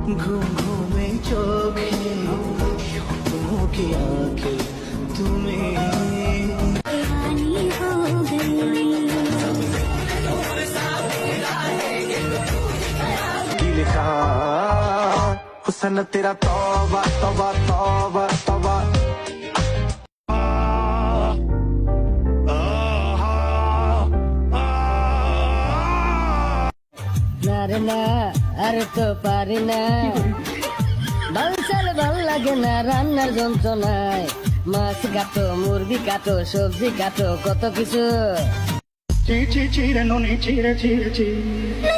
ঘুম ঘুমে চোখে মুখে আঁখে তুমি কি লিখা हुस्न तेरा तौबा तौबा तौबा तौबा না রে না আর তো পারি না বালসাল ভাল লাগে না রান্নার যন্ত্রণায় মাছ কাটো মুরগি কাটো সবজি কাটো কত কিছু চিরে নুনি চিরে চিরে চিরে